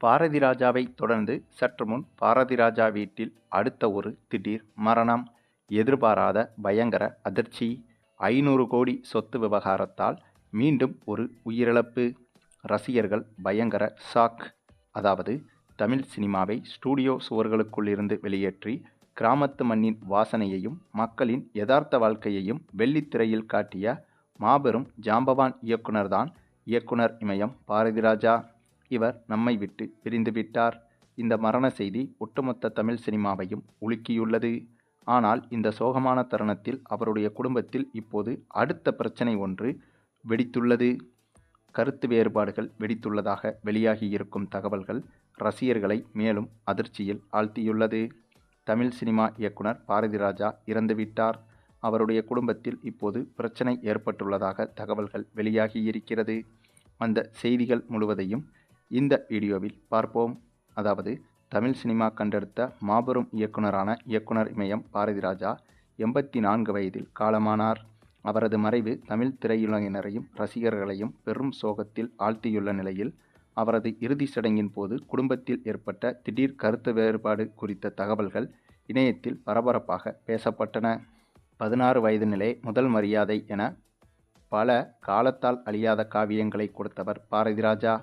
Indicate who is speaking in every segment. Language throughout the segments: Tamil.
Speaker 1: பாரதி ராஜாவை தொடர்ந்து சற்று முன் பாரதி ராஜா வீட்டில் அடுத்த ஒரு திடீர் மரணம். எதிர்பாராத பயங்கர அதிர்ச்சி. 500 கோடி சொத்து விவகாரத்தால் மீண்டும் ஒரு உயிரிழப்பு. ரசிகர்கள் பயங்கர ஷாக். அதாவது தமிழ் சினிமாவை ஸ்டூடியோ சுவர்களுக்குள் இருந்து வெளியேற்றி கிராமத்து மண்ணின் வாசனையையும் மக்களின் யதார்த்த வாழ்க்கையையும் வெள்ளித்திரையில் காட்டிய மாபெரும் ஜாம்பவான் இயக்குனர்தான் இயக்குனர் இமயம் பாரதி ராஜா. இவர் நம்மை விட்டு பிரிந்து விட்டார். இந்த மரண செய்தி ஒட்டுமொத்த தமிழ் சினிமாவையும் உலுக்கியுள்ளது. ஆனால் இந்த சோகமான தருணத்தில் அவருடைய குடும்பத்தில் இப்போது அடுத்த பிரச்சனை ஒன்று வெடித்துள்ளது. கருத்து வேறுபாடுகள் வெடித்துள்ளதாக வெளியாகியிருக்கும் தகவல்கள் ரசிகர்களை மேலும் அதிர்ச்சியில் ஆழ்த்தியுள்ளது. தமிழ் சினிமா இயக்குனர் பாரதி ராஜா இறந்துவிட்டார். அவருடைய குடும்பத்தில் இப்போது பிரச்சனை ஏற்பட்டுள்ளதாக தகவல்கள் வெளியாகியிருக்கிறது. அந்த செய்திகள் முழுவதையும் இந்த வீடியோவில் பார்ப்போம். அதாவது தமிழ் சினிமா கண்டெடுத்த மாபெரும் இயக்குனரான இயக்குனர் இமயம் பாரதி ராஜா 84 வயதில் காலமானார். அவரது மறைவு தமிழ் திரையுலகினரையும் ரசிகர்களையும் பெரும் சோகத்தில் ஆழ்த்தியுள்ள நிலையில் அவரது இறுதி சடங்கின் போது குடும்பத்தில் ஏற்பட்ட திடீர் கருத்து வேறுபாடு குறித்த தகவல்கள் இணையத்தில் பரபரப்பாக பேசப்பட்டன. 16 வயதினிலே முதல் மரியாதை என பல காலத்தால் அழியாத காவியங்களை கொடுத்தவர் பாரதி ராஜா.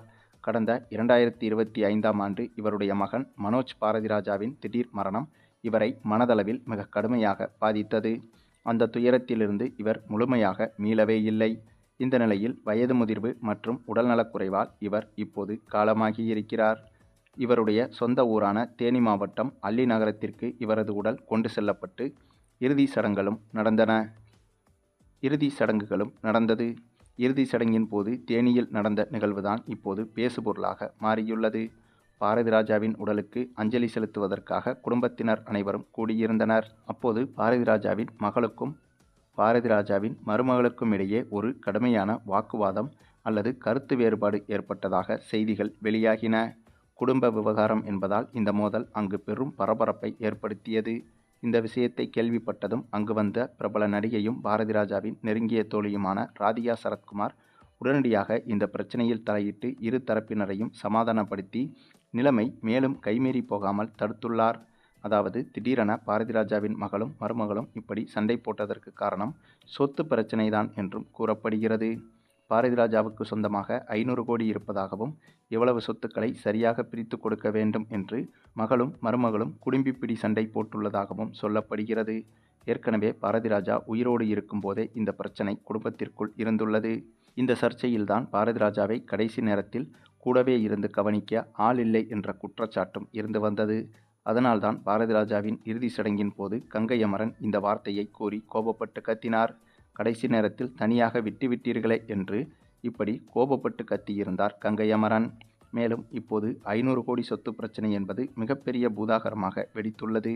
Speaker 1: கடந்த 2025ஆம் ஆண்டு இவருடைய மகன் மனோஜ் பாரதி ராஜாவின் திடீர் மரணம் இவரை மனதளவில் மிக கடுமையாக பாதித்தது. அந்த துயரத்திலிருந்து இவர் முழுமையாக மீளவே இல்லை. இந்த நிலையில் வயது முதிர்வு மற்றும் உடல்நலக்குறைவால் இவர் இப்போது காலமாகியிருக்கிறார். இவருடைய சொந்த ஊரான தேனி மாவட்டம் அல்லி நகரத்திற்கு இவரது உடல் கொண்டு செல்லப்பட்டு இறுதி சடங்குகளும் நடந்தது. இறுதி சடங்கின் போது தேனியில் நடந்த நிகழ்வுதான் இப்போது பேசுபொருளாக மாறியுள்ளது. பாரதி ராஜாவின் உடலுக்கு அஞ்சலி செலுத்துவதற்காக குடும்பத்தினர் அனைவரும் கூடியிருந்தனர். அப்போது பாரதி ராஜாவின் மகளுக்கும் பாரதி ராஜாவின் மருமகளுக்கும் இடையே ஒரு கடுமையான வாக்குவாதம் அல்லது கருத்து வேறுபாடு ஏற்பட்டதாக செய்திகள் வெளியாகின. குடும்ப விவகாரம் என்பதால் இந்த மோதல் அங்கு பெரும் பரபரப்பை ஏற்படுத்தியது. இந்த விஷயத்தை கேள்விப்பட்டதும் அங்கு வந்த பிரபல நடிகையும் பாரதி ராஜாவின் நெருங்கிய தோழியுமான ராதிகா சரத்குமார் உடனடியாக இந்த பிரச்சனையில் தலையிட்டு இரு தரப்பினரையும் சமாதானப்படுத்தி நிலைமை மேலும் கைமீறி போகாமல் தடுத்துள்ளார். அதாவது திடீரென பாரதி ராஜாவின் மகளும் மருமகளும் இப்படி சண்டை போட்டதற்கு காரணம் சொத்து பிரச்சனைதான் என்றும் கூறப்படுகிறது. பாரதி ராஜாவுக்கு சொந்தமாக 500 கோடி இருப்பதாகவும் இவ்வளவு சொத்துக்களை சரியாக பிரித்து கொடுக்க வேண்டும் என்று மகளும் மருமகளும் குடும்பிப்பிடி சண்டை போட்டுள்ளதாகவும் சொல்லப்படுகிறது. ஏற்கனவே பாரதி ராஜா உயிரோடு இருக்கும் போதே இந்த பிரச்சனை குடும்பத்திற்குள் இருந்துள்ளது. இந்த சர்ச்சையில்தான் பாரதி ராஜாவை கடைசி நேரத்தில் கூடவே இருந்து கவனிக்க ஆள் இல்லை என்ற குற்றச்சாட்டும் இருந்து வந்தது. அதனால்தான் பாரதி ராஜாவின் இறுதி சடங்கின் போது கங்கை அமரன் இந்த வார்த்தையை கூறி கோபப்பட்டு கத்தினார். கடைசி நேரத்தில் தனியாக விட்டுவிட்டீர்களே என்று இப்படி கோபப்பட்டு கத்தியிருந்தார் கங்கை அமரன். மேலும் இப்போது 500 கோடி சொத்து பிரச்சனை என்பது மிகப்பெரிய பூதாகரமாக வெடித்துள்ளது.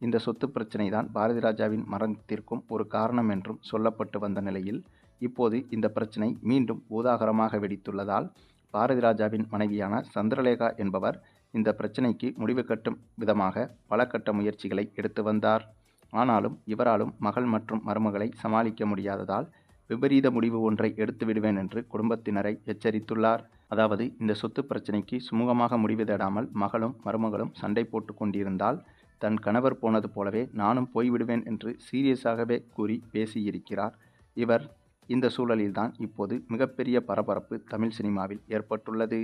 Speaker 1: இந்த சொத்து பிரச்சனை தான் பாரதி ராஜாவின் மரணத்திற்கும் ஒரு காரணம் என்றும் சொல்லப்பட்டு வந்த நிலையில் இப்போது இந்த பிரச்சனை மீண்டும் பூதாகரமாக வெடித்துள்ளதால் பாரதி ராஜாவின் மனைவியான சந்திரலேகா என்பவர் இந்த பிரச்சனைக்கு முடிவு கட்டும் விதமாக பல கட்ட முயற்சிகளை எடுத்து வந்தார். ஆனாலும் இவராலும் மகள் மற்றும் மருமகளை சமாளிக்க முடியாததால் விபரீத முடிவு ஒன்றை எடுத்து விடுவேன் என்று குடும்பத்தினரை எச்சரித்துள்ளார். அதாவது இந்த சொத்து பிரச்சனைக்கு சுமூகமாக முடிவு தேடாமல் மகளும் மருமகளும் சண்டை போட்டு கொண்டிருந்தால் தன் கணவர் போனது போலவே நானும் போய்விடுவேன் என்று சீரியஸாகவே கூறி பேசியிருக்கிறார் இவர். இந்த சூழலில்தான் இப்போது மிகப்பெரிய பரபரப்பு தமிழ் சினிமாவில் ஏற்பட்டுள்ளது.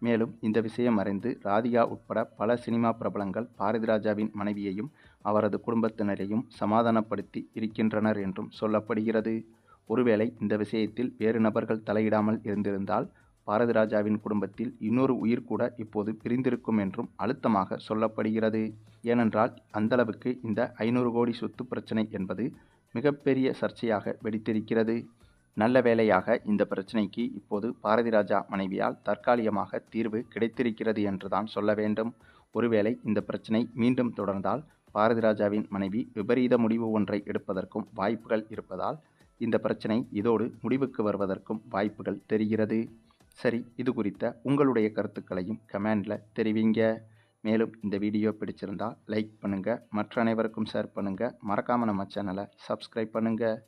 Speaker 1: மேலும் இந்த விஷயம் அறிந்து ராதிகா உட்பட பல சினிமா பிரபலங்கள் பாரதி ராஜாவின் மனைவியையும் அவரது குடும்பத்தினரையும் சமாதானப்படுத்தி இருக்கின்றனர் என்றும் சொல்லப்படுகிறது. ஒருவேளை இந்த விஷயத்தில் வேறு நபர்கள் தலையிடாமல் இருந்திருந்தால் பாரதி ராஜாவின் குடும்பத்தில் இன்னொரு உயிர் கூட இப்போது பிரிந்திருக்கும் என்றும் அழுத்தமாக சொல்லப்படுகிறது. ஏனென்றால் அந்தளவுக்கு இந்த 500 கோடி சொத்து பிரச்சனை என்பது மிகப்பெரிய சர்ச்சையாக வெடித்திருக்கிறது. நல்ல வேளையாக இந்த பிரச்சனைக்கு இப்போது பாரதி ராஜா மனைவியால் தற்காலிகமாக தீர்வு கிடைத்திருக்கிறது என்றுதான் சொல்ல வேண்டும். ஒருவேளை இந்த பிரச்சனை மீண்டும் தொடர்ந்தால் பாரதி ராஜாவின் மனைவி விபரீத முடிவு ஒன்றை எடுப்பதற்கும் வாய்ப்புகள் இருப்பதால் இந்த பிரச்சனை இதோடு முடிவுக்கு வருவதற்கும் வாய்ப்புகள் தெரிகிறது. சரி, இது குறித்த உங்களுடைய கருத்துக்களையும் கமெண்டில் தெரிவிங்க. மேலும் இந்த வீடியோ பிடிச்சிருந்தால் லைக் பண்ணுங்கள், மற்ற அனைவருக்கும் ஷேர் பண்ணுங்கள், மறக்காமல் நம்ம சேனலை சப்ஸ்கிரைப் பண்ணுங்கள்.